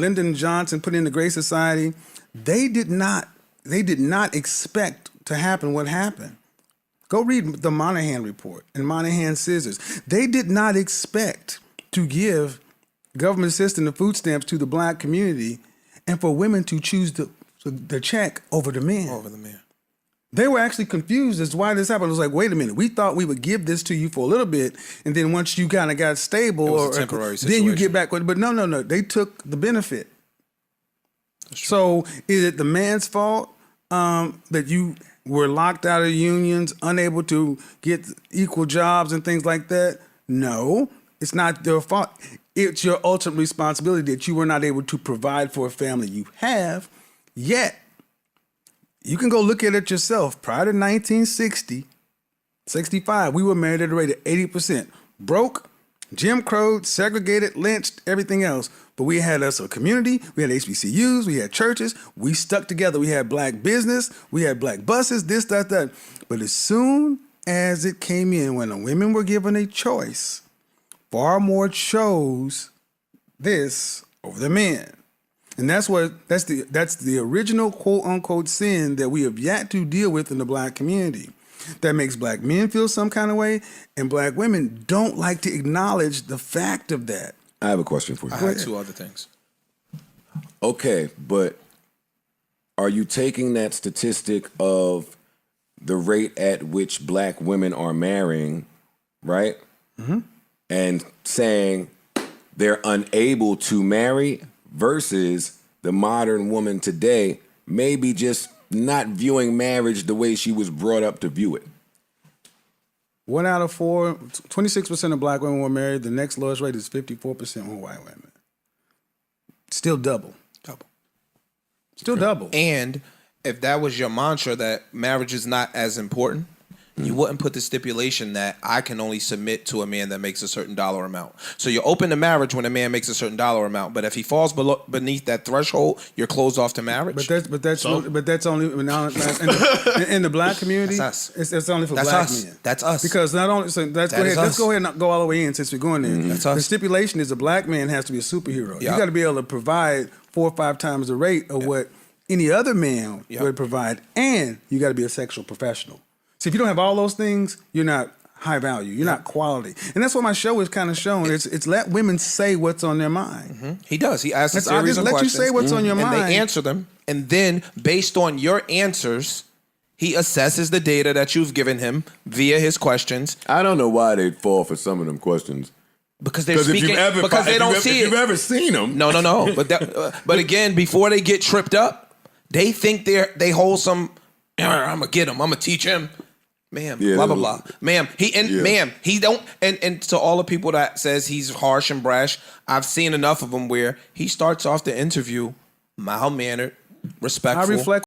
Lyndon Johnson put in the Great Society, they did not expect to happen what happened. Go read the Moynihan Report and Moynihan Scissors. They did not expect to give government assistance and food stamps to the black community and for women to choose the check over the men. Over the men. They were actually confused as to why this happened. It was like, wait a minute, we thought we would give this to you for a little bit, and then once you kind of got stable, it was a temporary then situation. you get back with it. But no, they took the benefit. So is it the man's fault that you were locked out of unions, unable to get equal jobs and things like that? No, it's not their fault. It's your ultimate responsibility that you were not able to provide for a family you have, yet you can go look at it yourself. Prior to 1960, 65, we were married at a rate of 80%. Broke, Jim Crow, segregated, lynched, everything else. But we had us a community, we had HBCUs, we had churches, we stuck together. We had black business, we had black buses, this, that. But as soon as it came in, when the women were given a choice, far more chose this over the men. And that's the original quote unquote sin that we have yet to deal with in the black community. That makes black men feel some kind of way, and black women don't like to acknowledge the fact of that. I have a question for you. I had two other things. Okay, but are you taking that statistic of the rate at which black women are marrying, right? Mm-hmm. And saying they're unable to marry versus the modern woman today maybe just not viewing marriage the way she was brought up to view it? 1 out of 4, 26% of black women were married. The next lowest rate is 54% were white women. Still double. Still double. And if that was your mantra that marriage is not as important, you wouldn't put the stipulation that I can only submit to a man that makes a certain dollar amount. So you're open to marriage when a man makes a certain dollar amount, but if he falls beneath that threshold, you're closed off to marriage. But that's only in the black community. That's us. It's only for That's black us. men. That's us. Because not only let's go ahead and go all the way in since we're going there. That's us. The stipulation is a black man has to be a superhero. Yep. You got to be able to provide 4 or 5 times the rate of what any other man would provide, and you got to be a sexual professional. So if you don't have all those things, you're not high value. You're not quality. And that's what my show is kind of showing. It's let women say what's on their mind. Mm-hmm. He does. He asks a I'll series just of let questions. you say what's on your mind. And they answer them. And then, based on your answers, he assesses the data that you've given him via his questions. I don't know why they'd fall for some of them questions. Because they're speaking. Because they don't see it. If you've ever seen them. No. But again, before they get tripped up, they think they hold some. I'm gonna get him. I'm gonna teach him. Ma'am, blah blah blah. Ma'am, he don't. And to all the people that says he's harsh and brash, I've seen enough of them where he starts off the interview mild mannered, respectful. I reflect